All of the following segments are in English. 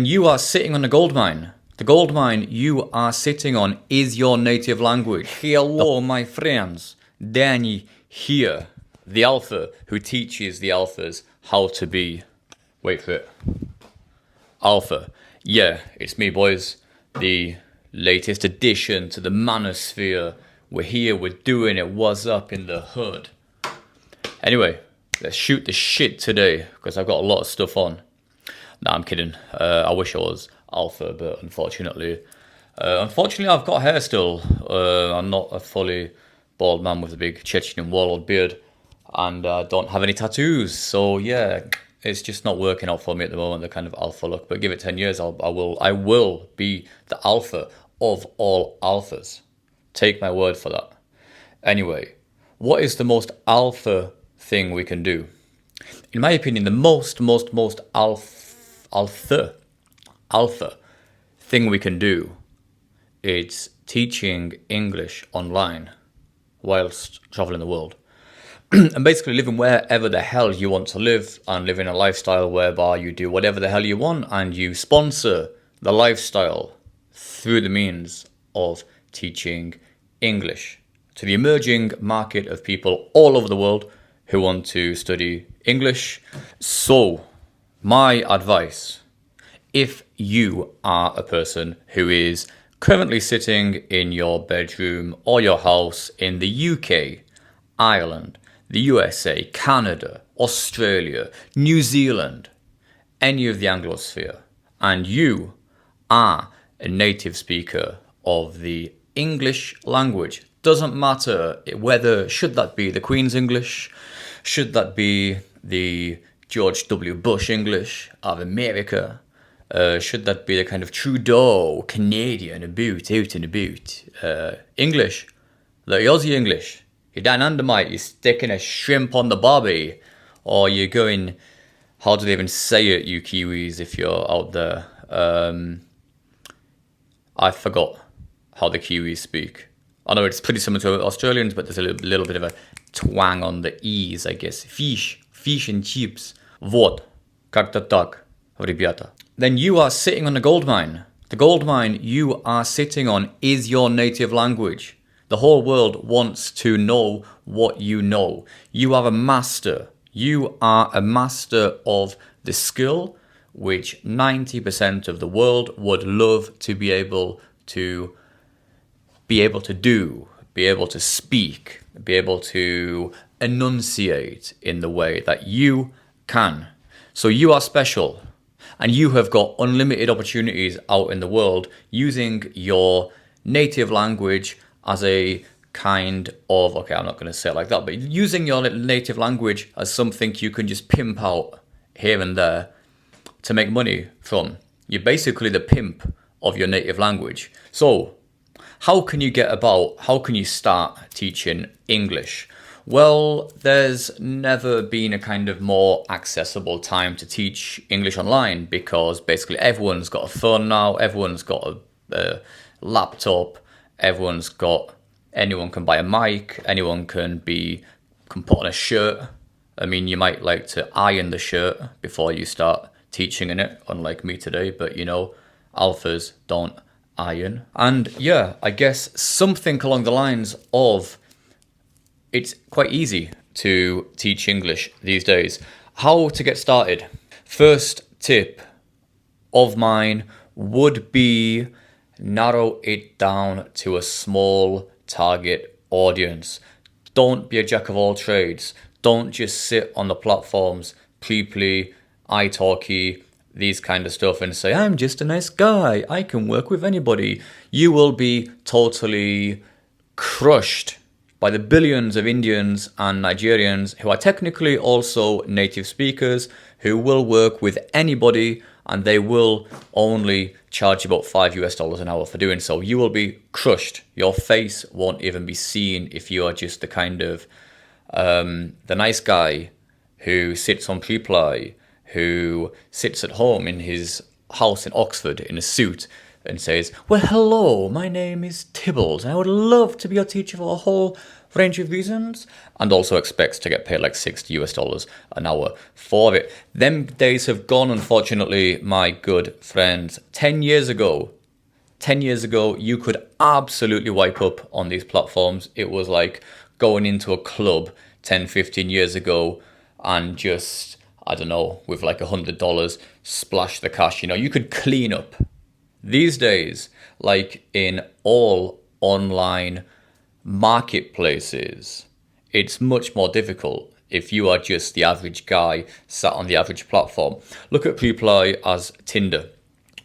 You are sitting on a gold mine. The gold mine you are sitting on is your native language. Hello, my friends. Danny here, the alpha who teaches the alphas how to be. Wait for it. Alpha. Yeah, it's me, boys. The latest addition to the manosphere. We're here, we're doing it. What's up in the hood? Anyway, let's shoot the shit today because I've got a lot of stuff on. Nah, I'm kidding. I wish I was alpha, but unfortunately, I've got hair still. I'm not a fully bald man with a big Chechen warlord beard, and I don't have any tattoos. So yeah, it's just not working out for me at the moment. The kind of alpha look. But give it 10 years, I will be the alpha of all alphas. Take my word for that. Anyway, what is the most alpha thing we can do? In my opinion, the most alpha thing we can do is teaching English online whilst traveling the world. And basically living wherever the hell you want to live and living a lifestyle whereby you do whatever the hell you want and you sponsor the lifestyle through the means of teaching English to the emerging market of people all over the world who want to study English. So, my advice, if you are a person who is currently sitting in your bedroom or your house in the UK, Ireland, the USA, Canada, Australia, New Zealand, any of the Anglosphere, and you are a native speaker of the English language, doesn't matter whether, should that be the Queen's English, should that be the George W. Bush English of America, should that be the kind of Trudeau Canadian out and about English, the Aussie English, you're down under, mate, you're sticking a shrimp on the barbie, or you're going, how do they even say it, you Kiwis, if you're out there? I forgot how the Kiwis speak. I know it's pretty similar to Australians, but there's a little bit of a twang on the E's, I guess. Fish and chips. Вот, как-то так, ребята. Then you are sitting on a gold mine. The gold mine you are sitting on is your native language. The whole world wants to know what you know. You are a master. You are a master of the skill which 90% of the world would love to be able to do, be able to speak, be able to enunciate in the way that you can. So you are special, and you have got unlimited opportunities out in the world using your native language as a kind of, okay, I'm not going to say it like that, but using your native language as something you can just pimp out here and there to make money from. You're basically the pimp of your native language. So how can you start teaching English? Well, there's never been a kind of more accessible time to teach English online because basically everyone's got a phone now, everyone's got a laptop, anyone can buy a mic, anyone can put on a shirt. I mean, you might like to iron the shirt before you start teaching in it, unlike me today, but you know, alphas don't iron. And yeah, I guess something along the lines of it's quite easy to teach English these days. How to get started? First tip of mine would be narrow it down to a small target audience. Don't be a jack of all trades. Don't just sit on the platforms, Preeply, italki, these kind of stuff and say, I'm just a nice guy, I can work with anybody. You will be totally crushed by the billions of Indians and Nigerians who are technically also native speakers who will work with anybody and they will only charge you about $5 an hour for doing so. You will be crushed. Your face won't even be seen if you are just the kind of the nice guy who sits on Preply, who sits at home in his house in Oxford in a suit and says, well, hello, my name is Tibbles. I would love to be your teacher for a whole range of reasons, and also expects to get paid like $60 an hour for it. Them days have gone, unfortunately, my good friends. 10 years ago, you could absolutely wipe up on these platforms. It was like going into a club 10, 15 years ago and just, I don't know, with like $100, splash the cash. You could clean up. These days, like in all online marketplaces, it's much more difficult if you are just the average guy sat on the average platform. Look at Reply as Tinder.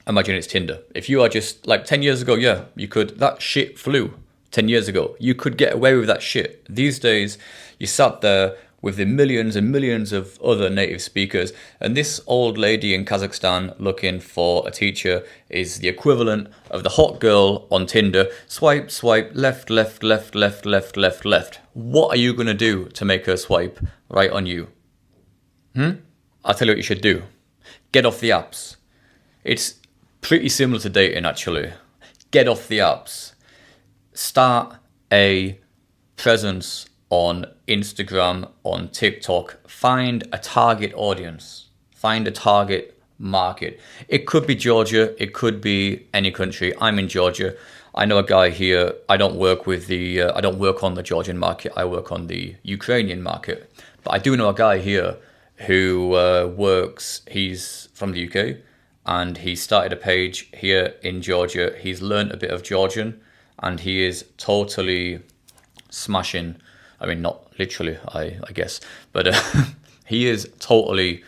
Imagine it's Tinder. If you are just like 10 years ago, yeah, you could, that shit flew 10 years ago. You could get away with that shit. These days, you sat there with the millions and millions of other native speakers, and this old lady in Kazakhstan looking for a teacher is the equivalent of the hot girl on Tinder. Swipe, swipe, left, left, left, left, left, left, left. What are you going to do to make her swipe right on you? I'll tell you what you should do. Get off the apps. It's pretty similar to dating, actually. Get off the apps. Start a presence on Instagram, on TikTok. Find a target audience. Find a target market. It could be Georgia. It could be any country. I'm in Georgia. I know a guy here. I don't work on the Georgian market. I work on the Ukrainian market. But I do know a guy here who he's from the UK, and he started a page here in Georgia. He's learned a bit of Georgian, and he is totally smashing. I mean, not literally, I guess, but he is totally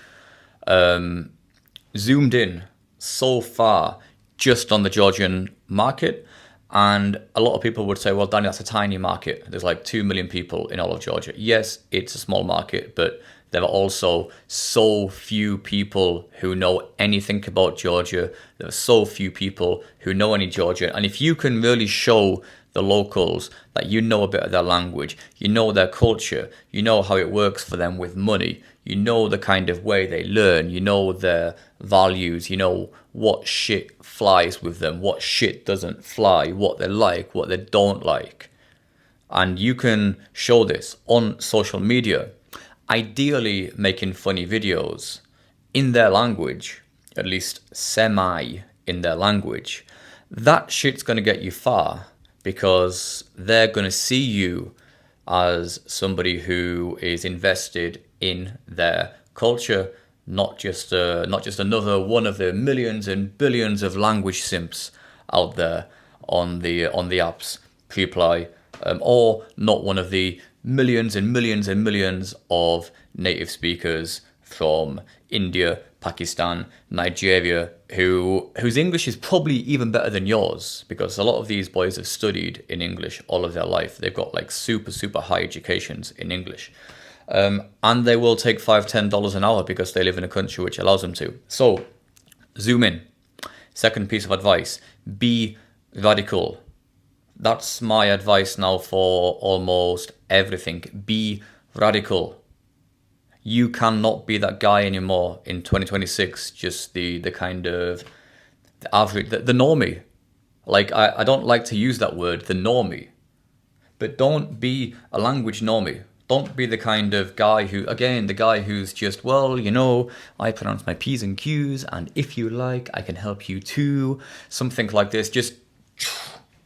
zoomed in so far just on the Georgian market. And a lot of people would say, well, Danny, that's a tiny market. There's like 2 million people in all of Georgia. Yes, it's a small market, but there are also so few people who know anything about Georgia. There are so few people who know any Georgian. And if you can really show the locals that you know a bit of their language, you know their culture, you know how it works for them with money, you know the kind of way they learn, you know their values, you know what shit flies with them, what shit doesn't fly, what they like, what they don't like. And you can show this on social media, ideally making funny videos in their language, at least semi in their language. That shit's going to get you far, because they're going to see you as somebody who is invested in their culture, not just another one of the millions and billions of language simps out there on the apps, Reply, or not one of the millions and millions and millions of native speakers from India, Pakistan, Nigeria, whose English is probably even better than yours, because a lot of these boys have studied in English all of their life. They've got like super, super high educations in English. And they will take $5, $10 an hour because they live in a country which allows them to. So, zoom in. Second piece of advice, be radical. That's my advice now for almost everything. Be radical. You cannot be that guy anymore in 2026, just the kind of the average, the normie. Like, I don't like to use that word, the normie. But don't be a language normie. Don't be the kind of guy the guy who's just, well, I pronounce my P's and Q's, and if you like, I can help you too. Something like this. Just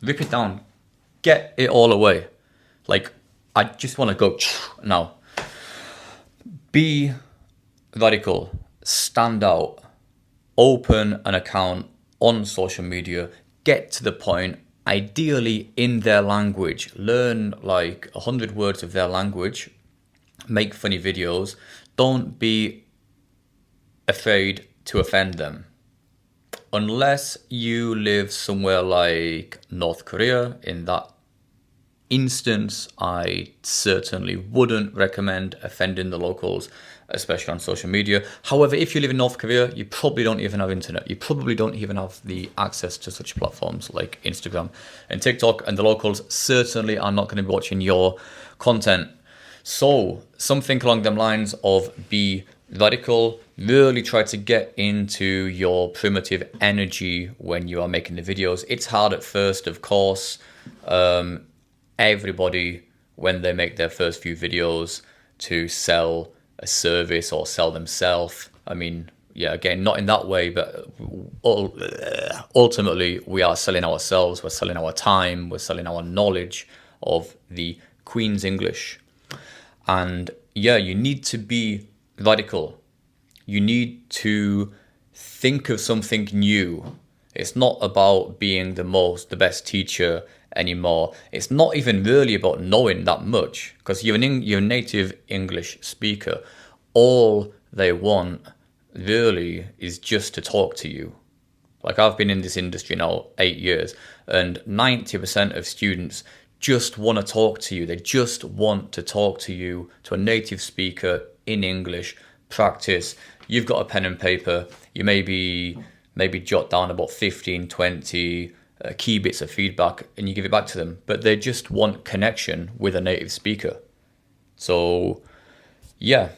rip it down. Get it all away. Like, I just want to go now. Be radical. Stand out. Open an account on social media. Get to the point. Ideally in their language. Learn like 100 words of their language. Make funny videos. Don't be afraid to offend them. Unless you live somewhere like North Korea. In that instance, I certainly wouldn't recommend offending the locals, especially on social media. However, if you live in North Korea, you probably don't even have internet. You probably don't even have the access to such platforms like Instagram and TikTok, and the locals certainly are not going to be watching your content. So something along them lines of be radical, really try to get into your primitive energy when you are making the videos. It's hard at first, of course. Everybody when they make their first few videos to sell a service or sell themselves. I mean, yeah, again, not in that way, but ultimately we are selling ourselves, we're selling our time, we're selling our knowledge of the Queen's English. And yeah, you need to be radical. You need to think of something new. It's not about being the best teacher anymore. It's not even really about knowing that much, because you're a native English speaker. All they want really is just to talk to you. Like, I've been in this industry now 8 years, and 90% of students just want to talk to you. They just want to talk to you, to a native speaker in English. Practice. You've got a pen and paper. You maybe jot down about 15, 20 key bits of feedback, and you give it back to them. But they just want connection with a native speaker. So yeah,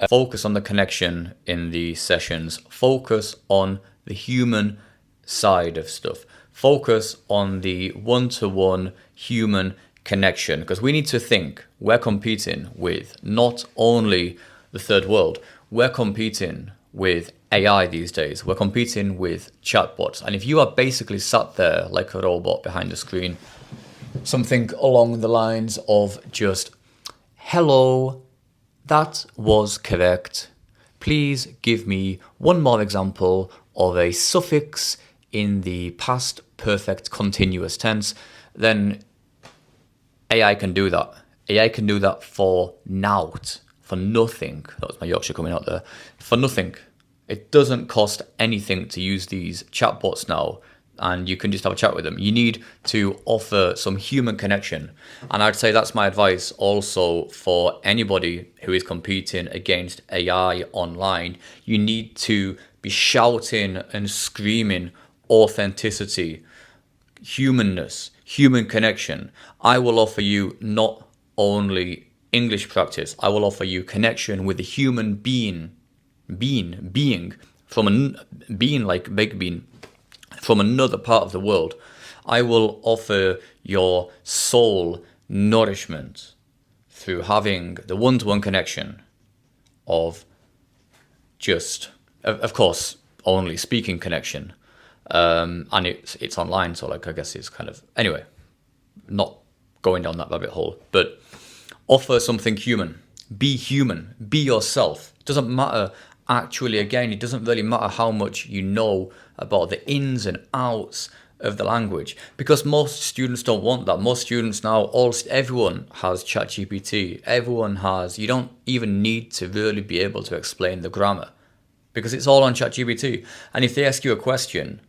focus on the connection in the sessions. Focus on the human side of stuff. Focus on the one-to-one human connection, because we need to think we're competing with not only the third world, we're competing with AI these days. We're competing with chatbots. And if you are basically sat there like a robot behind the screen, something along the lines of just, hello, that was correct. Please give me one more example of a suffix in the past perfect continuous tense, then AI can do that. AI can do that for naught, for nothing. That was my Yorkshire coming out there. For nothing. It doesn't cost anything to use these chatbots now, and you can just have a chat with them. You need to offer some human connection. And I'd say that's my advice also for anybody who is competing against AI online. You need to be shouting and screaming authenticity, humanness, human connection. I will offer you not only English practice, I will offer you connection with the human being from a being like baked bean from another part of the world. I will offer your soul nourishment through having the one-to-one connection of just, of course, only speaking connection. And it's online, so like I guess it's kind of, anyway, not going down that rabbit hole, but offer something human. Be human. Be yourself. It doesn't matter. Actually, again, it doesn't really matter how much you know about the ins and outs of the language, because most students don't want that. Most students now, everyone has ChatGPT. Everyone has. You don't even need to really be able to explain the grammar, because it's all on ChatGPT. And if they ask you a question,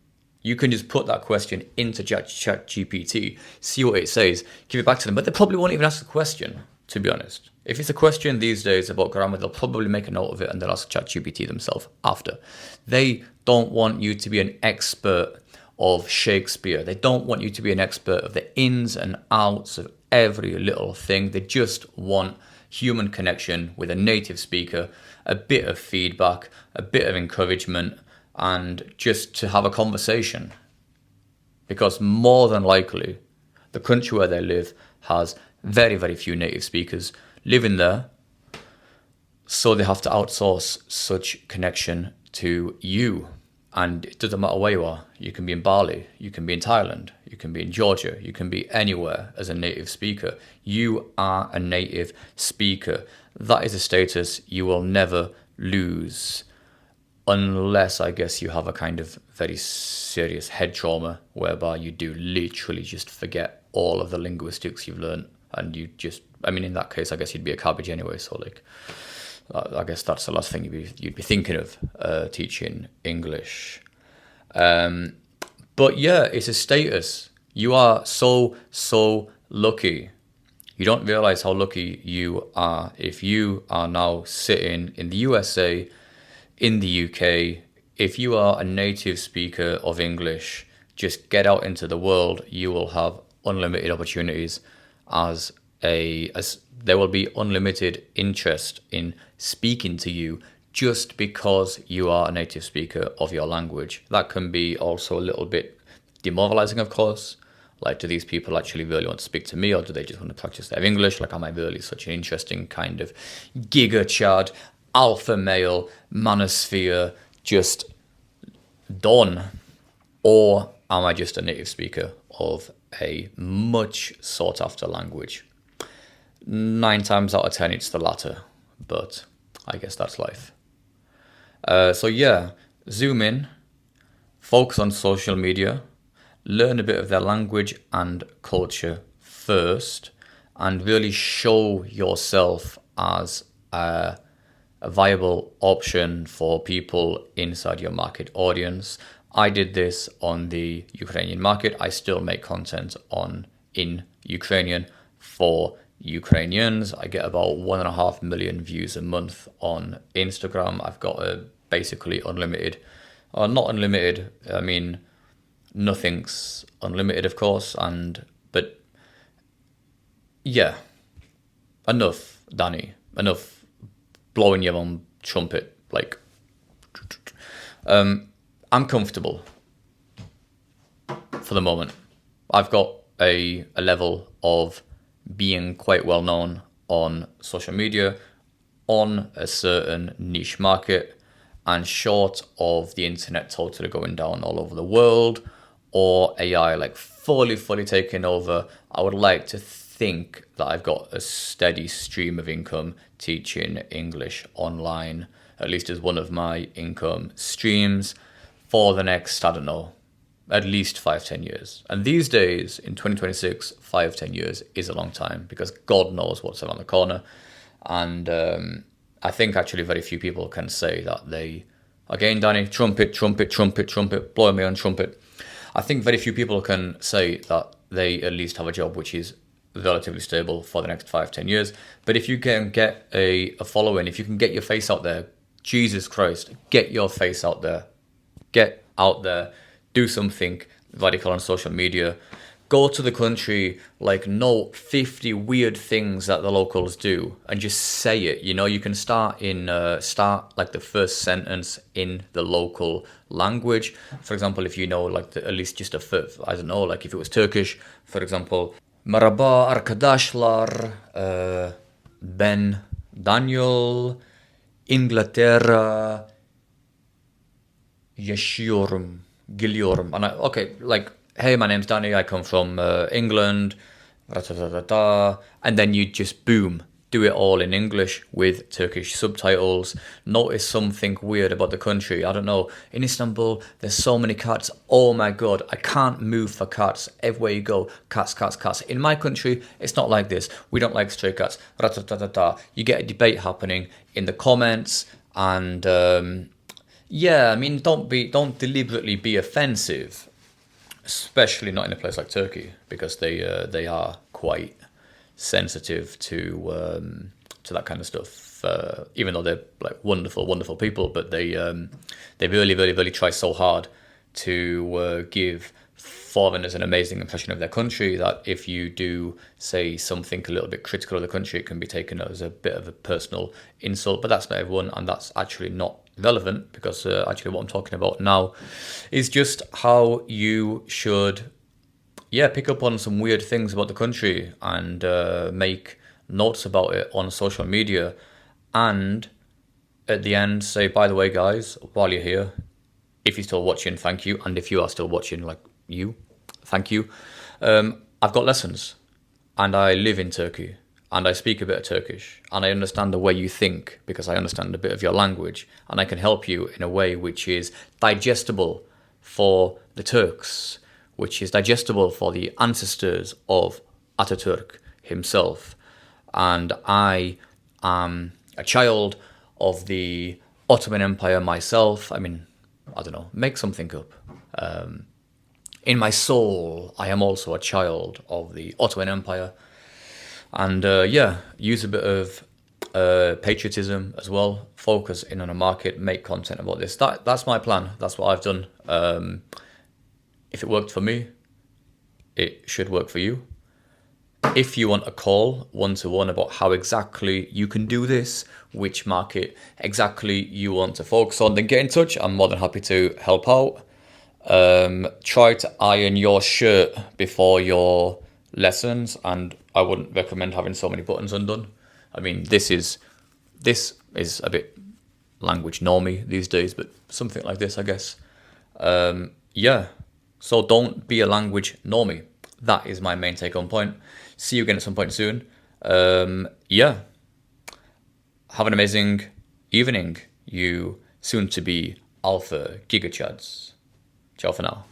you can just put that question into ChatGPT, see what it says, give it back to them. But they probably won't even ask the question, to be honest. If it's a question these days about grammar, they'll probably make a note of it and they'll ask ChatGPT themselves after. They don't want you to be an expert of Shakespeare. They don't want you to be an expert of the ins and outs of every little thing. They just want human connection with a native speaker, a bit of feedback, a bit of encouragement, and just to have a conversation. Because more than likely, the country where they live has very, very few native speakers living there, so they have to outsource such connection to you. And it doesn't matter where you are. You can be in Bali, you can be in Thailand, you can be in Georgia, you can be anywhere as a native speaker. You are a native speaker. That is a status you will never lose, unless I guess you have a kind of very serious head trauma whereby you do literally just forget all of the linguistics you've learned, and you just, I mean, in that case, I guess you'd be a cabbage anyway. So like, I guess that's the last thing you'd be thinking of, teaching English. But yeah, it's a status. You are so lucky. You don't realize how lucky you are if you are now sitting in the USA, in the UK. If you are a native speaker of English, just get out into the world. You will have unlimited opportunities as there will be unlimited interest in speaking to you just because you are a native speaker of your language. That can be also a little bit demoralizing, of course, Like, do these people actually really want to speak to me, or do they just want to practice their English? Like, am I really such an interesting kind of giga chad, alpha male, manosphere, just done? Or am I just a native speaker of a much sought after language? 9 times out of 10, it's the latter, but I guess that's life. So yeah, zoom in, focus on social media, learn a bit of their language and culture first, and really show yourself as a viable option for people inside your market audience. I did this on the Ukrainian market. I still make content in Ukrainian for Ukrainians. I get about 1.5 million views a month on Instagram. I've got a basically unlimited, or not unlimited, I mean, nothing's unlimited, of course, but yeah, enough, Danny, enough blowing your own trumpet. Like, I'm comfortable for the moment. I've got a level of being quite well known on social media, on a certain niche market, and short of the internet totally going down all over the world, or AI like fully taking over, I would like to think that I've got a steady stream of income teaching English online, at least as one of my income streams, for the next, I don't know, at least 5-10 years. And these days, in 2026, 5-10 years is a long time, because God knows what's around the corner. And I think actually very few people can say that they, again, Danny, trumpet, blowing me on trumpet. I think very few people can say that they at least have a job which is relatively stable for the next 5-10 years. But if you can get a following, if you can get your face out there, Jesus Christ, get your face out there. Get out there, do something radical on social media. Go to the country, like, know 50 weird things that the locals do, and just say it. You know, you can start like the first sentence in the local language. For example, if you know, like, at least just I don't know, like if it was Turkish, for example, Merhaba arkadaşlar, ben Daniel, İngiltere, yaşıyorum, geliyorum. And okay, like, hey, my name's Danny, I come from England, and then you just, boom, do it all in English with Turkish subtitles. Notice something weird about the country. I don't know, in Istanbul, there's so many cats. Oh my God, I can't move for cats. Everywhere you go, cats. In my country, it's not like this. We don't like stray cats. You get a debate happening in the comments, and yeah, I mean, don't deliberately be offensive, especially not in a place like Turkey, because they are quite sensitive to that kind of stuff. Even though they're like wonderful people, but they really try so hard to give foreigners an amazing impression of their country, that if you do say something a little bit critical of the country, it can be taken as a bit of a personal insult. But that's not everyone, and that's actually not relevant, because actually what I'm talking about now is just how you should pick up on some weird things about the country and make notes about it on social media, and at the end say, by the way guys, while you're here, if you're still watching, thank you, and if you are still watching, like, you, thank you. I've got lessons, and I live in Turkey, and I speak a bit of Turkish, and I understand the way you think, because I understand a bit of your language, and I can help you in a way which is digestible for the Turks, which is digestible for the ancestors of Ataturk himself. And I am a child of the Ottoman Empire myself. I mean, I don't know, make something up. In my soul, I am also a child of the Ottoman Empire. And use a bit of patriotism as well. Focus in on a market, make content about this. That's my plan. That's what I've done. If it worked for me, it should work for you. If you want a call one-to-one about how exactly you can do this, which market exactly you want to focus on, then get in touch. I'm more than happy to help out. Try to iron your shirt before your lessons, and I wouldn't recommend having so many buttons undone. I mean, this is a bit language normie these days, but something like this, I guess. Yeah. So don't be a language normie. That is my main take-home point. See you again at some point soon. Yeah. Have an amazing evening, you soon-to-be alpha gigachads. Ciao for now.